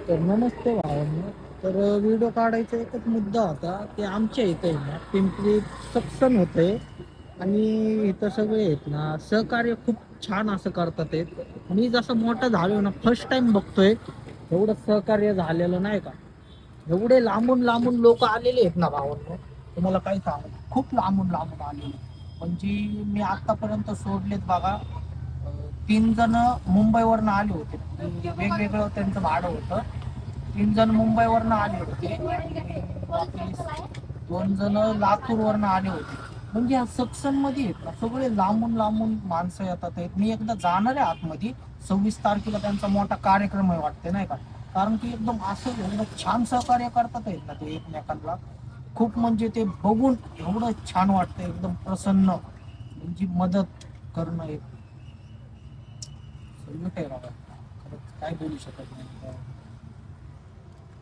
तर नमस्ते भावांनो. तर व्हिडिओ काढायचा एकच मुद्दा होता की आमच्या इथे आहे ना पिंपरी सत्संग होतंय आणि इथं सगळे आहेत ना सहकार्य खूप छान असं करतात आहेत. मी जसं मोठा झालो ना फर्स्ट टाइम बघतोय एवढं सहकार्य झालेलं नाही का. एवढे लांबून लांबून लोक आलेले आहेत ना भावांनो, तुम्हाला काही सांगू खूप लांबून लांबून आलेले. म्हणजे मी आतापर्यंत सोडलेत बघा 3 जण मुंबईवरनं आले होते. वेगवेगळं त्यांचं भाडं होतं. 3 जण मुंबईवरनं आले होते आणि बाकी 2 जण लातूरवरनं आले होते. म्हणजे या सत्संग मध्ये आहेत ना सगळे लांबून लांबून माणसं येतात आहेत. मी एकदा जाणार आहे आतमध्ये. 26 तारखेला त्यांचा मोठा कार्यक्रम आहे वाटते नाही का. कारण की एकदम असं एवढं छान सहकार्य करतात आहेत ना ते एकमेकांना. खूप म्हणजे ते बघून एवढं छान वाटतं, एकदम प्रसन्न. म्हणजे मदत करणं एक सल्यूट आहे बाबा. खरंच काय बोलू शकत नाही.